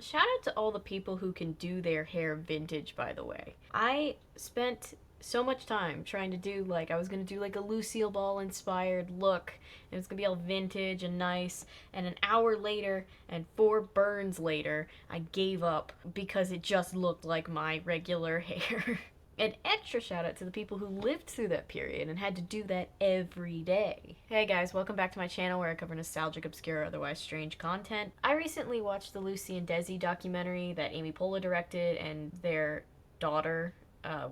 Shout out to all the people who can do their hair vintage, by the way. I spent so much time trying to do, like, I was gonna do like a Lucille Ball inspired look, and it's gonna be all vintage and nice, and an hour later and 4 burns later, I gave up because it just looked like my regular hair. An extra shout out to the people who lived through that period and had to do that every day. Hey guys, welcome back to my channel where I cover nostalgic, obscure, otherwise strange content. I recently watched the Lucy and Desi documentary that Amy Poehler directed, and their daughter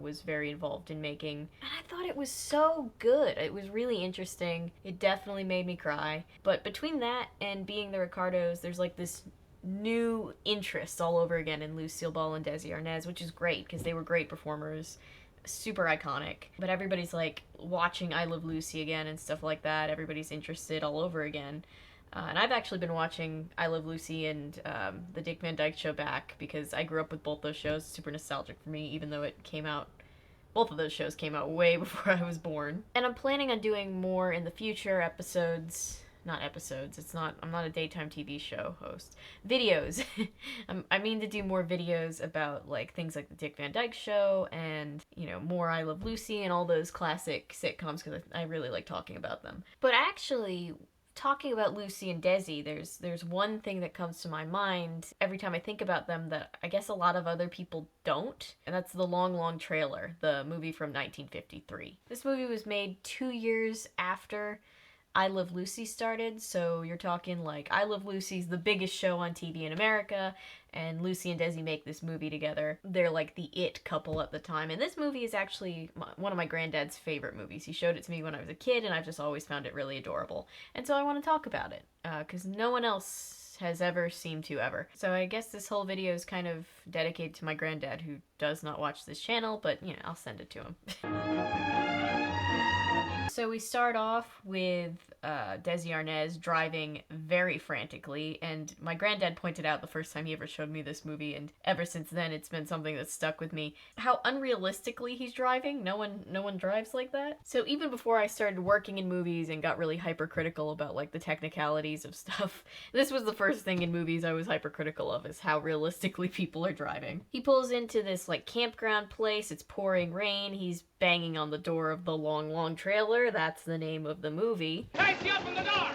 was very involved in making. And I thought it was so good. It was really interesting. It definitely made me cry. But between that and being the Ricardos, there's like this new interest all over again in Lucille Ball and Desi Arnaz, which is great because they were great performers, super iconic. But everybody's like watching I Love Lucy again and stuff like that. Everybody's interested all over again. And I've actually been watching I Love Lucy and the Dick Van Dyke Show back because I grew up with both those shows. Super nostalgic for me, even though it came out, both of those shows came out way before I was born. And I'm planning on doing more in the future episodes. Not episodes, I'm not a daytime TV show host. Videos. I mean to do more videos about like things like the Dick Van Dyke Show and, you know, more I Love Lucy and all those classic sitcoms because I really like talking about them. But actually, talking about Lucy and Desi, there's one thing that comes to my mind every time I think about them that I guess a lot of other people don't, and that's The Long Long Trailer, the movie from 1953. This movie was made 2 years after I Love Lucy started, so you're talking like I Love Lucy's the biggest show on TV in America, and Lucy and Desi make this movie together. They're like the it couple at the time, and this movie is actually one of my granddad's favorite movies. He showed it to me when I was a kid, and I've just always found it really adorable. And so I want to talk about it, because no one else has ever seemed to ever. So I guess this whole video is kind of dedicated to my granddad, who does not watch this channel, but, you know, I'll send it to him. So we start off with Desi Arnaz driving very frantically, and my granddad pointed out the first time he ever showed me this movie, and ever since then it's been something that's stuck with me. How unrealistically he's driving. No one drives like that. So even before I started working in movies and got really hypercritical about like the technicalities of stuff, this was the first thing in movies I was hypercritical of, is how realistically people are driving. He pulls into this like campground place. It's pouring rain. He's banging on the door of the Long Long Trailer. That's the name of the movie. Hey, you open the door!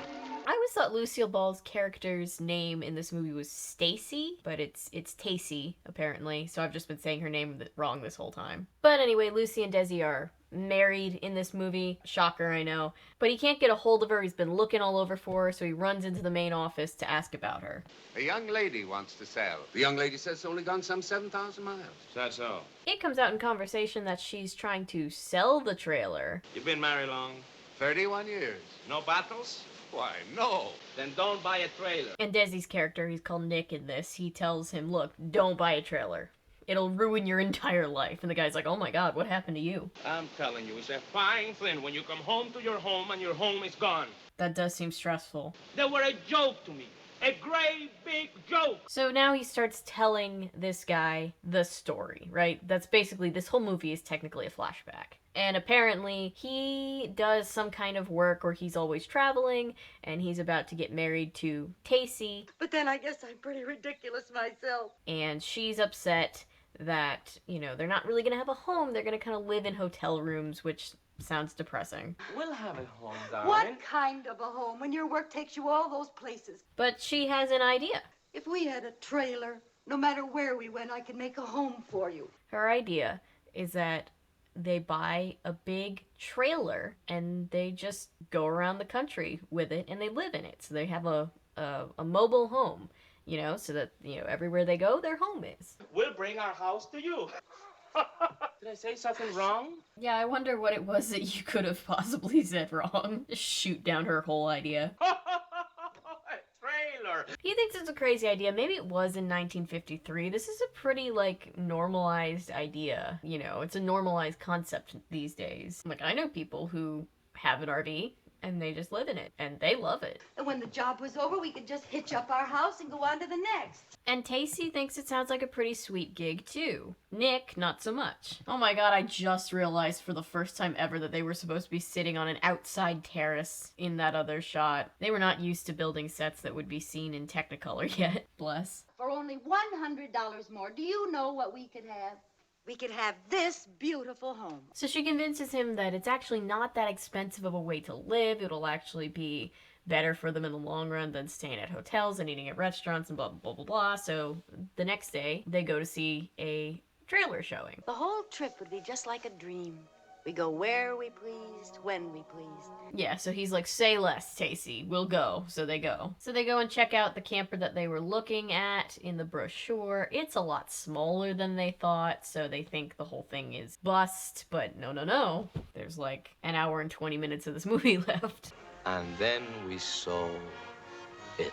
I always thought Lucille Ball's character's name in this movie was Stacy, but it's Tacy, apparently, so I've just been saying her name wrong this whole time. But anyway, Lucy and Desi are married in this movie. Shocker, I know. But he can't get a hold of her. He's been looking all over for her, so he runs into the main office to ask about her. A young lady wants to sell. The young lady says it's only gone some 7,000 miles. Is that so? It comes out in conversation that she's trying to sell the trailer. You been married long? 31 years. No battles? Why, no. Then don't buy a trailer. And Desi's character, he's called Nick in this, he tells him, look, don't buy a trailer. It'll ruin your entire life. And the guy's like, oh my god, what happened to you? I'm telling you, it's a fine thing when you come home to your home and your home is gone. That does seem stressful. They were a joke to me. A great big joke. So now he starts telling this guy the story, right? That's basically, this whole movie is technically a flashback. And apparently he does some kind of work, or he's always traveling, and he's about to get married to Tacy. But then I guess I'm pretty ridiculous myself. And she's upset that, you know, they're not really gonna have a home. They're gonna kind of live in hotel rooms, which sounds depressing. We'll have a home, darling. What kind of a home when your work takes you all those places? But she has an idea. If we had a trailer, no matter where we went, I could make a home for you. Her idea is that they buy a big trailer and they just go around the country with it and they live in it. So they have a mobile home, you know, so that, you know, everywhere they go, their home is. We'll bring our house to you. Did I say something wrong? Yeah, I wonder what it was that you could have possibly said wrong. Just shoot down her whole idea. Trailer. He thinks it's a crazy idea. Maybe it was in 1953. This is a pretty, like, normalized idea. You know, it's a normalized concept these days. Like, I know people who have an RV and they just live in it, and they love it. And when the job was over, we could just hitch up our house and go on to the next. And Tacy thinks it sounds like a pretty sweet gig, too. Nick, not so much. Oh my god, I just realized for the first time ever that they were supposed to be sitting on an outside terrace in that other shot. They were not used to building sets that would be seen in Technicolor yet. Bless. For only $100 more, do you know what we could have? We could have this beautiful home. So she convinces him that it's actually not that expensive of a way to live. It'll actually be better for them in the long run than staying at hotels and eating at restaurants and blah, blah, blah, blah. So the next day, they go to see a trailer showing. The whole trip would be just like a dream. We go where we pleased, when we pleased. Yeah, so he's like, say less, Tacy. We'll go. So they go. So they go and check out the camper that they were looking at in the brochure. It's a lot smaller than they thought, so they think the whole thing is bust. But no. There's like an hour and 20 minutes of this movie left. And then we saw it.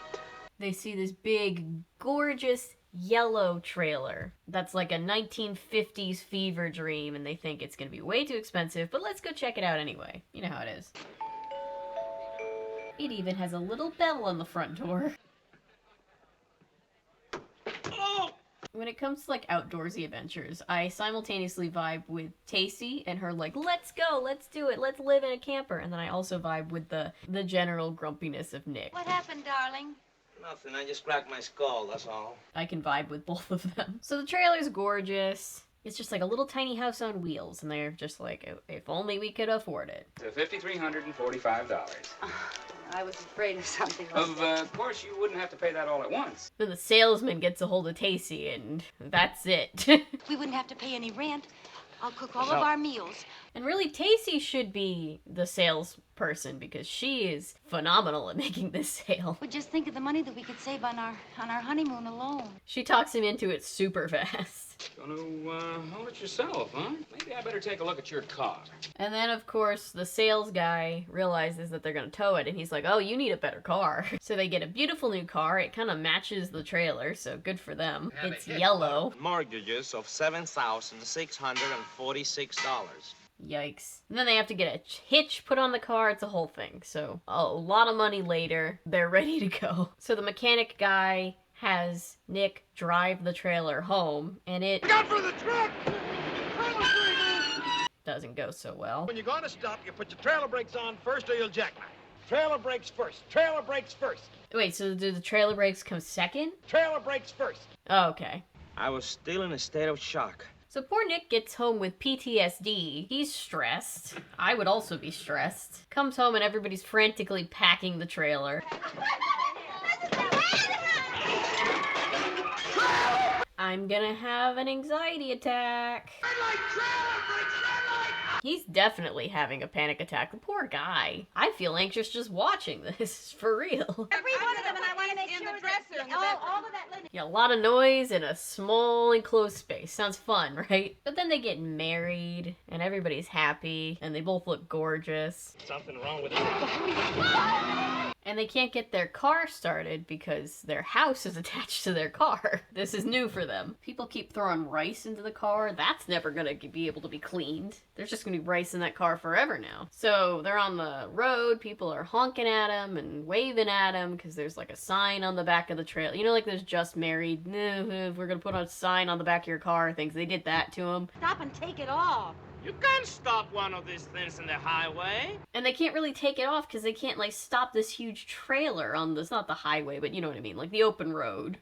They see this big, gorgeous yellow trailer that's like a 1950s fever dream, and they think it's gonna be way too expensive, but let's go check it out anyway. You know how it is. It even has a little bell on the front door. When it comes to like outdoorsy adventures, I simultaneously vibe with Tacy and her like, let's go, let's do it, let's live in a camper, and then I also vibe with the general grumpiness of Nick. What happened, darling? Nothing, I just cracked my skull, that's all. I can vibe with both of them. So the trailer's gorgeous. It's just like a little tiny house on wheels, and they're just like, if only we could afford it. So $5,345. I was afraid of something like that. Of course, you wouldn't have to pay that all at once. Then the salesman gets a hold of Tacy, and that's it. We wouldn't have to pay any rent. I'll cook all So- of our meals. And really, Tacy should be the salesperson because she is phenomenal at making this sale. But just think of the money that we could save on our honeymoon alone. She talks him into it super fast. Gonna, hold it yourself, huh? Maybe I better take a look at your car. And then, of course, the sales guy realizes that they're gonna tow it, and he's like, oh, you need a better car. So they get a beautiful new car. It kind of matches the trailer, so good for them. It's yellow. Mortgages of $7,646. Yikes. And then they have to get a hitch put on the car. It's a whole thing. So a lot of money later, they're ready to go. So the mechanic guy has Nick drive the trailer home, and it doesn't go so well. When you're going to stop, you put your trailer brakes on first or you'll jackknife. Trailer brakes first. Trailer brakes first. Wait, so do the trailer brakes come second? Trailer brakes first. Oh, okay. I was still in a state of shock. So poor Nick gets home with PTSD. He's stressed. I would also be stressed. Comes home and everybody's frantically packing the trailer. I'm gonna have an anxiety attack. He's definitely having a panic attack. The poor guy. I feel anxious just watching this, for real. Every one of them, and I want to make sure that all of that linen. Yeah, a lot of noise in a small enclosed space. Sounds fun, right? But then they get married, and everybody's happy, and they both look gorgeous. Something wrong with it. And they can't get their car started because their house is attached to their car. This is new for them. People keep throwing rice into the car. That's never gonna be able to be cleaned. There's just gonna be rice in that car forever now. So they're on the road. People are honking at them and waving at them because there's like a sign on the back of the trailer. You know, like there's just married. We're gonna put a sign on the back of your car. Things they did that to them. Stop and take it off. You can't stop one of these things in the highway. And they can't really take it off because they can't like stop this huge trailer on this, not the highway, but you know what I mean, like the open road.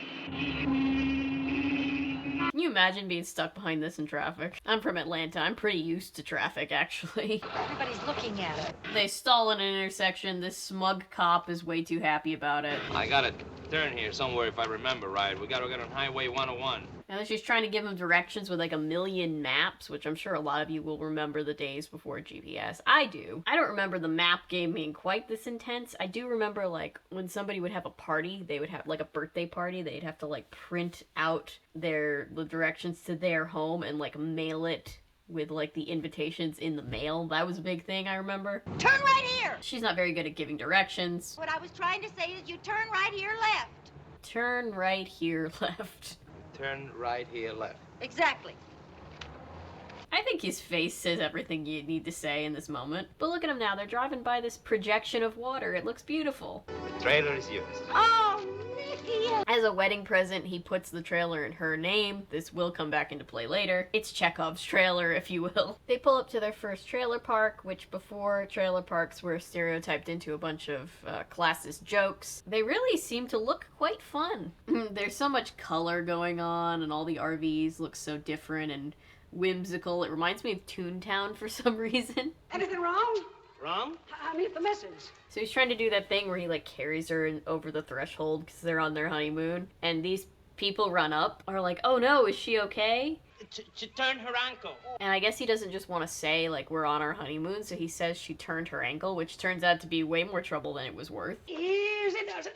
Can you imagine being stuck behind this in traffic? I'm from Atlanta. I'm pretty used to traffic, actually. Everybody's looking at it. They stall in an intersection. This smug cop is way too happy about it. I got a turn here somewhere if I remember right. We gotta get on Highway 101. And then she's trying to give him directions with like a million maps, which I'm sure a lot of you will remember the days before GPS. I do. I don't remember the map game being quite this intense. I do remember like when somebody would have a party, they would have like a birthday party, they'd have to like print out the directions to their home and like mail it with like the invitations in the mail. That was a big thing, I remember. Turn right here. She's not very good at giving directions. What I was trying to say is you turn right here left. Turn right here left. Turn right here left. Exactly. I think his face says everything you need to say in this moment. But look at him now. They're driving by this projection of water. It looks beautiful. The trailer is yours. Oh, Nicky, As a wedding present, he puts the trailer in her name. This will come back into play later. It's Chekhov's trailer, if you will. They pull up to their first trailer park, which before trailer parks were stereotyped into a bunch of classist jokes. They really seem to look quite fun. There's so much color going on, and all the RVs look so different and whimsical. It reminds me of Toontown for some reason. Anything wrong? Wrong? I need the message. So he's trying to do that thing where he like carries her over the threshold because they're on their honeymoon, and these people run up, are like, oh no, is she okay? She turned her ankle. And I guess he doesn't just want to say like we're on our honeymoon, so he says she turned her ankle, which turns out to be way more trouble than it was worth. Easy does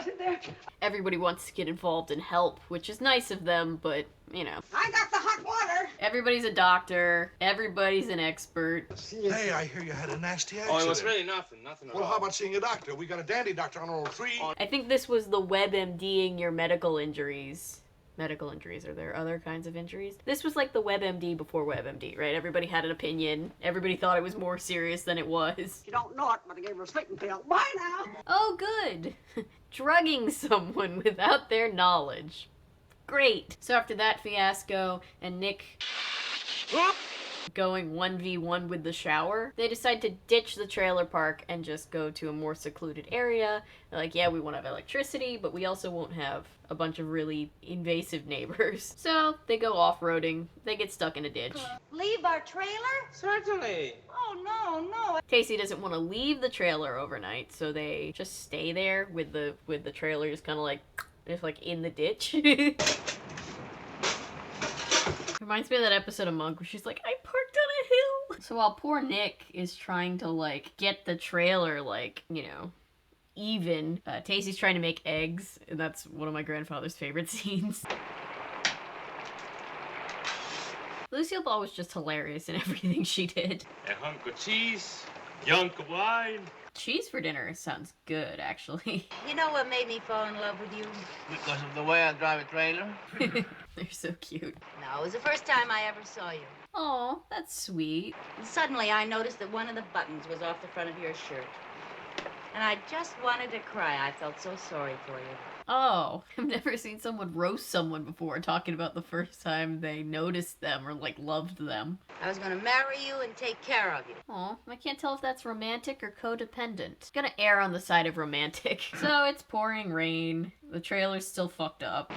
it there. Everybody wants to get involved and help, which is nice of them, but you know. I got the hot water. Everybody's a doctor, everybody's an expert. Hey, I hear you had a nasty accident. Oh, it was really nothing at Well, all. how about seeing a doctor? We got a dandy doctor on all three. I think this was the WebMDing your medical injuries. Medical injuries, are there other kinds of injuries? This was like the WebMD before WebMD, right? Everybody had an opinion. Everybody thought it was more serious than it was. You don't know it, but I gave her a sleeping pill. Bye now. Oh, good. Drugging someone without their knowledge. Great. So after that fiasco and Nick going 1v1 with the shower, they decide to ditch the trailer park and just go to a more secluded area. They're like, yeah, we won't have electricity, but we also won't have a bunch of really invasive neighbors. So they go off-roading. They get stuck in a ditch. Leave our trailer? Certainly. Oh, no. Tacy doesn't want to leave the trailer overnight, so they just stay there with the trailer just kind of like, just like in the ditch. Reminds me of that episode of Monk where she's like, I parked on a hill. So while poor Nick is trying to like get the trailer like, you know, even, Tacy's trying to make eggs, and that's one of my grandfather's favorite scenes. Lucille Ball was just hilarious in everything she did. A hunk of cheese, yunk of wine. Cheese for dinner sounds good, actually. You know what made me fall in love with you? Because of the way I drive a trailer? They're so cute. No, it was the first time I ever saw you. Aw, that's sweet. And suddenly I noticed that one of the buttons was off the front of your shirt. And I just wanted to cry. I felt so sorry for you. Oh, I've never seen someone roast someone before talking about the first time they noticed them or, like, loved them. I was going to marry you and take care of you. Aw, I can't tell if that's romantic or codependent. Gonna err on the side of romantic. So it's pouring rain. The trailer's still fucked up.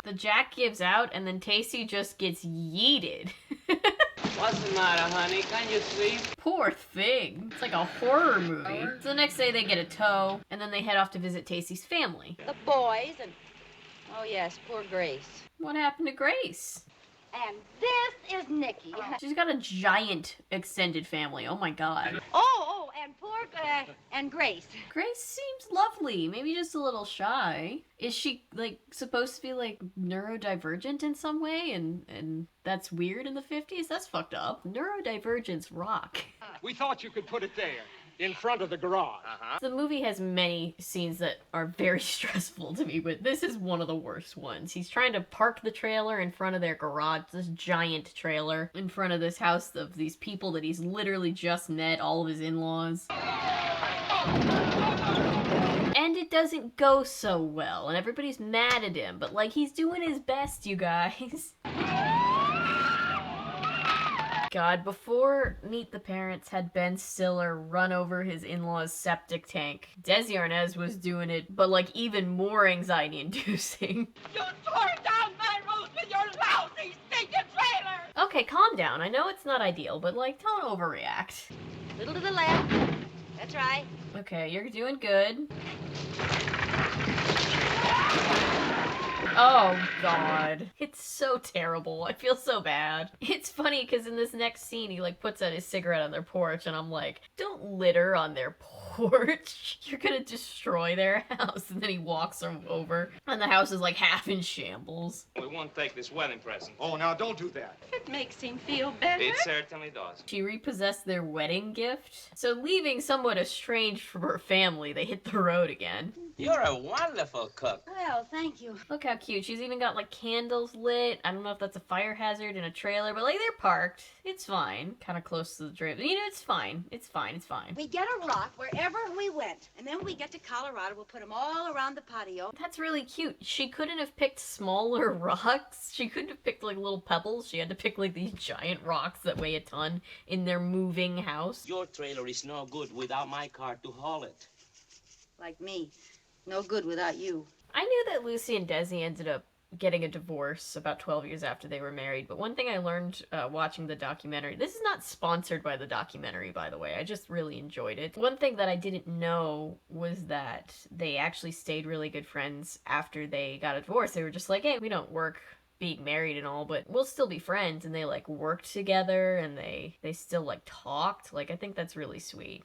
The jack gives out, and then Tacy just gets yeeted. What's the matter, honey? Can you sleep? Poor thing. It's like a horror movie. So the next day they get a tow, and then they head off to visit Tacy's family. The boys and... Oh, yes, poor Grace. What happened to Grace? And this is Nikki. She's got a giant extended family. Oh my god. And poor... and Grace. Grace seems lovely. Maybe just a little shy. Is she, like, supposed to be, like, neurodivergent in some way? And that's weird in the 50s? That's fucked up. Neurodivergence rock. We thought you could put it there, in front of the garage. The movie has many scenes that are very stressful to me, but this is one of the worst ones. He's trying to park the trailer in front of their garage, this giant trailer, in front of this house of these people that he's literally just met, all of his in-laws. And it doesn't go so well, and everybody's mad at him, but, like, he's doing his best, you guys. God, before Meet the Parents had Ben Stiller run over his in-laws' septic tank, Desi Arnaz was doing it, but, like, even more anxiety-inducing. You tore down my roof with your lousy, stinking trailer. Okay, calm down. I know it's not ideal, but, like, don't overreact. Little to the left. That's right. Okay, you're doing good. Oh, God. It's so terrible. I feel so bad. It's funny because in this next scene, he, like, puts out his cigarette on their porch, and I'm like, don't litter on their porch. You're gonna destroy their house. And then he walks them over, and the house is, like, half in shambles. We won't take this wedding present. Oh, now don't do that. It makes him feel better. It certainly does. She repossessed their wedding gift. So leaving somewhat estranged from her family, they hit the road again. You're a wonderful cook. Well, thank you. Look how cute. She's even got like candles lit. I don't know if that's a fire hazard in a trailer, but like they're parked. It's fine. Kind of close to the drip. You know, it's fine. It's fine. It's fine. We get a rock wherever we went, and then when we get to Colorado, we'll put them all around the patio. That's really cute. She couldn't have picked smaller rocks. She couldn't have picked like little pebbles. She had to pick like these giant rocks that weigh a ton in their moving house. Your trailer is no good without my car to haul it. Like me. No good without you. I knew that Lucy and Desi ended up getting a divorce about 12 years after they were married, but one thing I learned watching the documentary, this is not sponsored by the documentary, by the way, I just really enjoyed it. One thing that I didn't know was that they actually stayed really good friends after they got a divorce. They were just like, hey, we don't work being married and all, but we'll still be friends, and they like worked together and they still like talked. Like, I think that's really sweet.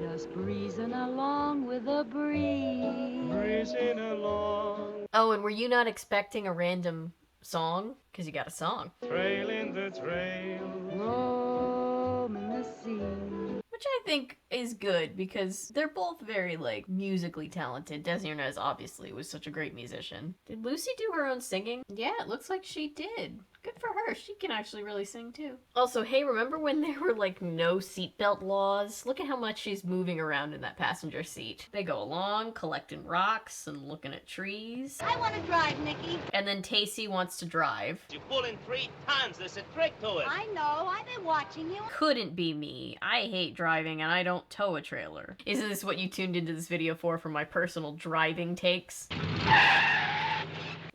Just breezing along with the breeze. Breezing along. Oh, and were you not expecting a random song? Because you got a song. Trailing the trail. Roaming the sea. Which I think is good because they're both very, like, musically talented. Desi Arnaz obviously was such a great musician. Did Lucy do her own singing? Yeah, it looks like she did. Good for her. She can actually really sing too. Also, hey, remember when there were like no seatbelt laws? Look at how much she's moving around in that passenger seat. They go along, collecting rocks and looking at trees. I want to drive, Nicky. And then Tacy wants to drive. You pull in 3 tons. There's a trick to it. I know. I've been watching you. Couldn't be me. I hate driving and I don't tow a trailer. Isn't this what you tuned into this video for my personal driving takes?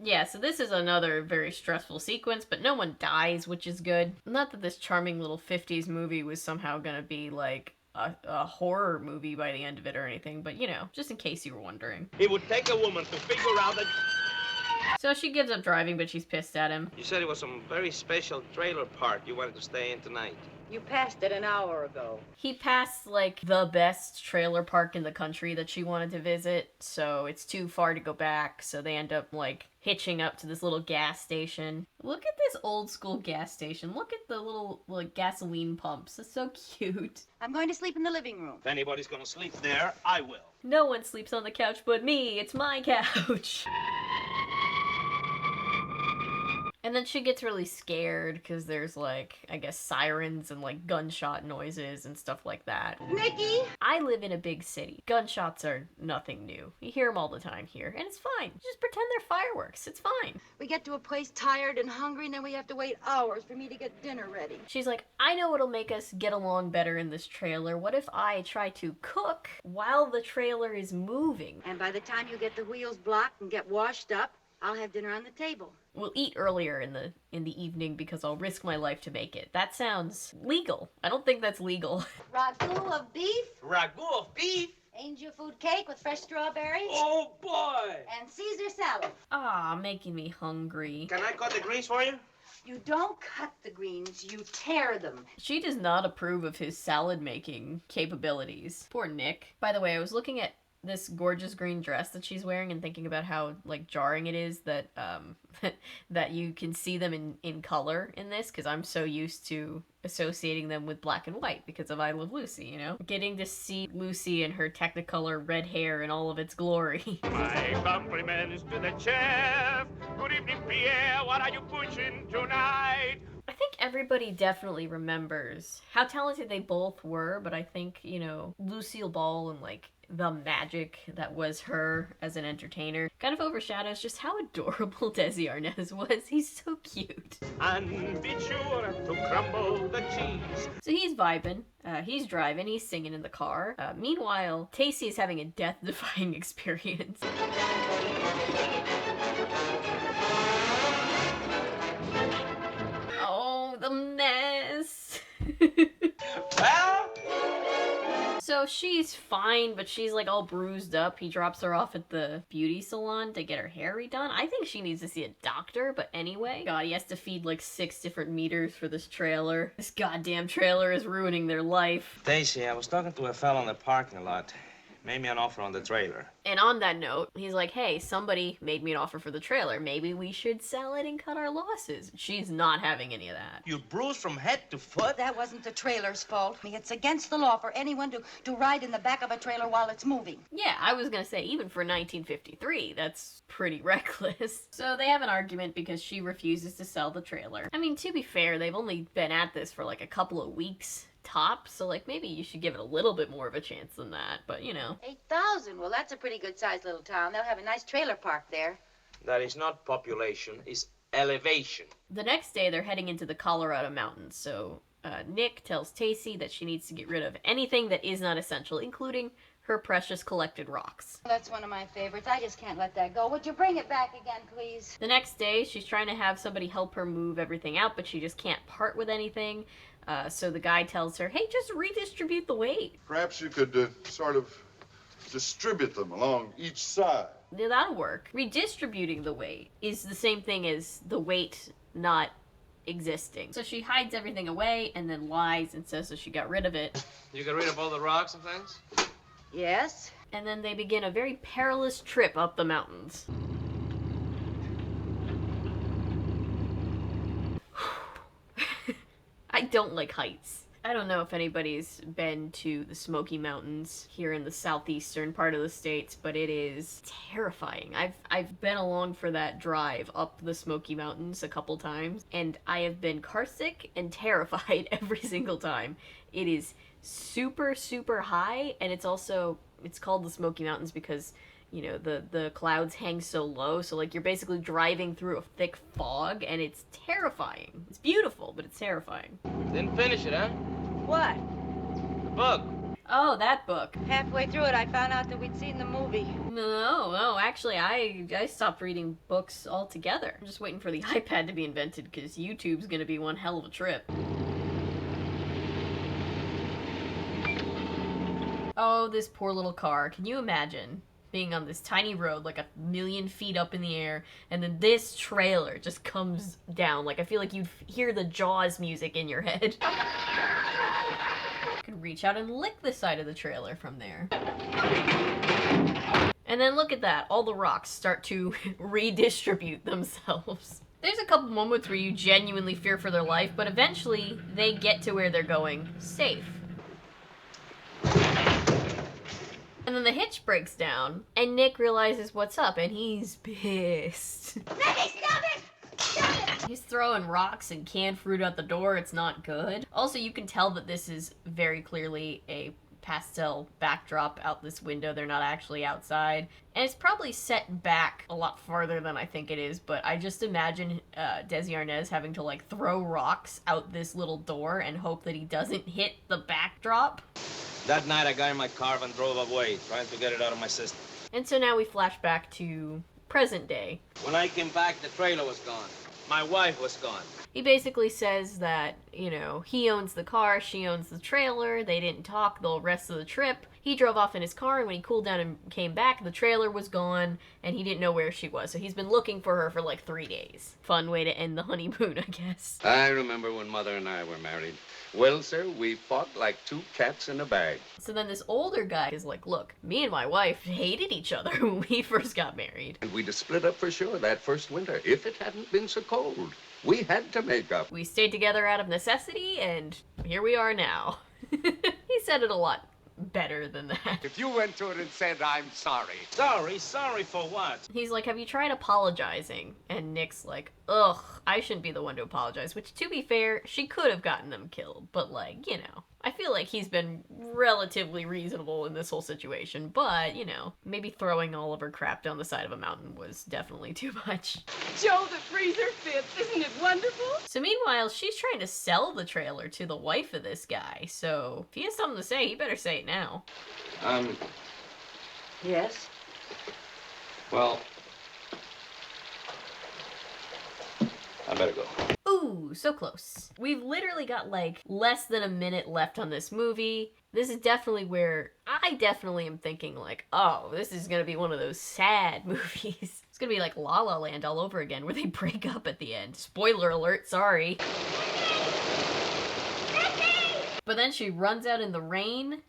Yeah, so this is another very stressful sequence, but no one dies, which is good. Not that this charming little 50s movie was somehow gonna be like a horror movie by the end of it or anything, but you know, just in case you were wondering. It would take a woman to figure out that... So she gives up driving, but she's pissed at him. You said it was some very special trailer park you wanted to stay in tonight. You passed it an hour ago. He passed, like, the best trailer park in the country that she wanted to visit, so it's too far to go back, so they end up, like, hitching up to this little gas station. Look at this old school gas station. Look at the little, like, gasoline pumps. It's so cute. I'm going to sleep in the living room. If anybody's gonna sleep there, I will. No one sleeps on the couch but me. It's my couch. And then she gets really scared because there's, like, I guess sirens and, like, gunshot noises and stuff like that. Nicky! I live in a big city. Gunshots are nothing new. You hear them all the time here, and it's fine. Just pretend they're fireworks. It's fine. We get to a place tired and hungry, and then we have to wait hours for me to get dinner ready. She's like, I know what'll make us get along better in this trailer. What if I try to cook while the trailer is moving? And by the time you get the wheels blocked and get washed up, I'll have dinner on the table. We'll eat earlier in the evening because I'll risk my life to make it. That sounds legal. I don't think that's legal. Ragu of beef. Ragu of beef? Angel food cake with fresh strawberries. Oh, boy! And Caesar salad. Ah, making me hungry. Can I cut the greens for you? You don't cut the greens, you tear them. She does not approve of his salad making capabilities. Poor Nick. By the way, I was looking at this gorgeous green dress that she's wearing and thinking about how, like, jarring it is that that you can see them in color in this, because I'm so used to associating them with black and white because of I Love Lucy, you know? Getting to see Lucy in her Technicolor red hair in all of its glory. My compliments to the chef. Good evening, Pierre. What are you pushing tonight? I think everybody definitely remembers how talented they both were, but I think, you know, Lucille Ball and, like, the magic that was her as an entertainer kind of overshadows just how adorable Desi Arnaz was. He's so cute. And be sure to crumble the cheese. So he's vibing, he's driving, he's singing in the car. Meanwhile, Tacy is having a death-defying experience. Oh, the mess. Well? So she's fine, but she's like all bruised up. He drops her off at the beauty salon to get her hair redone. I think she needs to see a doctor, but anyway. God, he has to feed like 6 different meters for this trailer. This goddamn trailer is ruining their life. Daisy, I was talking to a fellow in the parking lot. Made me an offer on the trailer. And on that note, he's like, hey, somebody made me an offer for the trailer. Maybe we should sell it and cut our losses. She's not having any of that. You're bruised from head to foot? That wasn't the trailer's fault. It's against the law for anyone to ride in the back of a trailer while it's moving. Yeah, I was gonna say, even for 1953, that's pretty reckless. So they have an argument because she refuses to sell the trailer. I mean, to be fair, they've only been at this for like a couple of weeks top, so like maybe you should give it a little bit more of a chance than that, but you know. 8,000. Well, that's a pretty good-sized little town. They'll have a nice trailer park there. That is not population, it's elevation. The next day, they're heading into the Colorado mountains, so Nick tells Tacy that she needs to get rid of anything that is not essential, including her precious collected rocks. That's one of my favorites. I just can't let that go. Would you bring it back again, please? The next day, she's trying to have somebody help her move everything out, but she just can't part with anything. So the guy tells her, hey, just redistribute the weight. Perhaps you could sort of distribute them along each side. Yeah, that'll work. Redistributing the weight is the same thing as the weight not existing. So she hides everything away and then lies and says that she got rid of it. You got rid of all the rocks and things? Yes. And then they begin a very perilous trip up the mountains. I don't like heights. I don't know if anybody's been to the Smoky Mountains here in the southeastern part of the States, but it is terrifying. I've been along for that drive up the Smoky Mountains a couple times, and I have been carsick and terrified every single time. It is super, super high, and it's called the Smoky Mountains because, you know, the clouds hang so low, so like you're basically driving through a thick fog, and it's terrifying. It's beautiful, but it's terrifying. Didn't finish it, huh? What? The book. Oh, that book. Halfway through it, I found out that we'd seen the movie. No, actually, I stopped reading books altogether. I'm just waiting for the iPad to be invented, because YouTube's gonna be one hell of a trip. Oh, this poor little car. Can you imagine being on this tiny road like 1,000,000 feet up in the air, and then this trailer just comes down? Like, I feel like you'd hear the Jaws music in your head. You can reach out and lick the side of the trailer from there. And then look at that. All the rocks start to redistribute themselves. There's a couple moments where you genuinely fear for their life, but eventually they get to where they're going safe. And then the hitch breaks down, and Nick realizes what's up, and he's pissed. Nicky, stop it! Stop it! He's throwing rocks and canned fruit out the door. It's not good. Also, you can tell that this is very clearly a pastel backdrop out this window. They're not actually outside. And it's probably set back a lot farther than I think it is, but I just imagine Desi Arnaz having to, like, throw rocks out this little door and hope that he doesn't hit the backdrop. That night I got in my car and drove away, trying to get it out of my system. And so now we flash back to present day. When I came back, the trailer was gone. My wife was gone. He basically says that, you know, he owns the car, she owns the trailer, they didn't talk the rest of the trip. He drove off in his car, and when he cooled down and came back, the trailer was gone, and he didn't know where she was. So he's been looking for her for like 3 days. Fun way to end the honeymoon, I guess. I remember when Mother and I were married. Well, sir, we fought like two cats in a bag. So then this older guy is like, look, me and my wife hated each other when we first got married. And we'd have split up for sure that first winter if it hadn't been so cold. We had to make up. We stayed together out of necessity, and here we are now. He said it a lot better than that. If you went to it and said, I'm sorry. Sorry for what? He's like, have you tried apologizing? And Nick's like, ugh, I shouldn't be the one to apologize. Which, to be fair, she could have gotten them killed. But, like, you know, I feel like he's been relatively reasonable in this whole situation. But, you know, maybe throwing all of her crap down the side of a mountain was definitely too much. Joe the freezer fits. Isn't it wonderful? So meanwhile, she's trying to sell the trailer to the wife of this guy. So if he has something to say, he better say it now. Yes? Well, I better go. Ooh, so close. We've literally got like less than a minute left on this movie. This is definitely where I definitely am thinking like, oh, this is gonna be one of those sad movies. It's gonna be like La La Land all over again where they break up at the end. Spoiler alert, sorry. But then she runs out in the rain.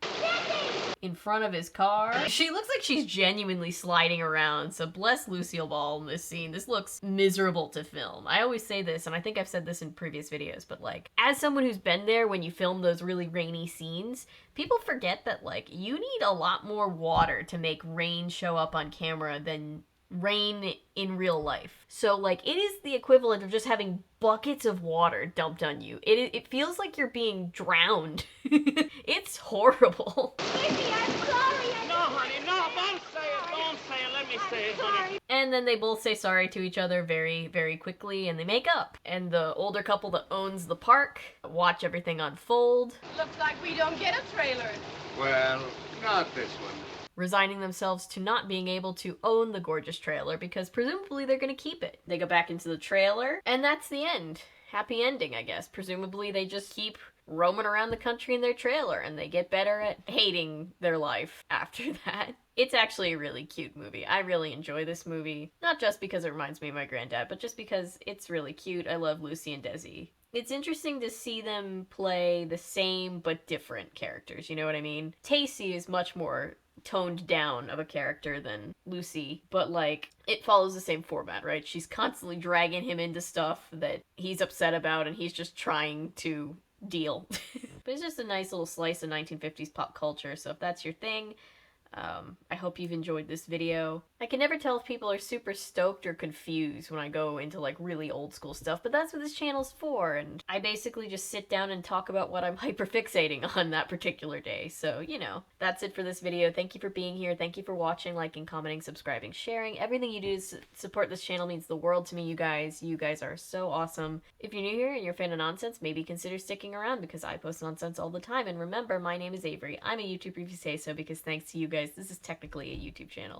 in front of his car. She looks like she's genuinely sliding around, so bless Lucille Ball in this scene. This looks miserable to film. I always say this, and I think I've said this in previous videos, but like, as someone who's been there when you film those really rainy scenes, people forget that like, you need a lot more water to make rain show up on camera than rain in real life. So like, it is the equivalent of just having buckets of water dumped on you. It feels like you're being drowned. It's horrible. Missy, I'm sorry. No, honey, no, don't say it. Don't say it. Let me say it, honey. And then they both say sorry to each other very, very quickly, and they make up. And the older couple that owns the park watch everything unfold, Looks like we don't get a trailer. Well, not this one. resigning themselves to not being able to own the gorgeous trailer because presumably they're gonna keep it. They go back into the trailer, and that's the end. Happy ending, I guess. Presumably they just keep roaming around the country in their trailer, and they get better at hating their life after that. It's actually a really cute movie. I really enjoy this movie. Not just because it reminds me of my granddad, but just because it's really cute. I love Lucy and Desi. It's interesting to see them play the same but different characters, you know what I mean? Tacy is much more toned down of a character than Lucy, but like, it follows the same format, right? She's constantly dragging him into stuff that he's upset about, and he's just trying to deal. But it's just a nice little slice of 1950s pop culture, so if that's your thing, I hope you've enjoyed this video. I can never tell if people are super stoked or confused when I go into like really old school stuff, but that's what this channel's for, and I basically just sit down and talk about what I'm hyperfixating on that particular day. So, you know, that's it for this video. Thank you for being here. Thank you for watching, liking, commenting, subscribing, sharing. Everything you do to support this channel means the world to me, you guys. You guys are so awesome. If you're new here and you're a fan of nonsense, maybe consider sticking around because I post nonsense all the time. And remember, my name is Avery. I'm a YouTuber if you say so because thanks to you guys, this is technically a YouTube channel.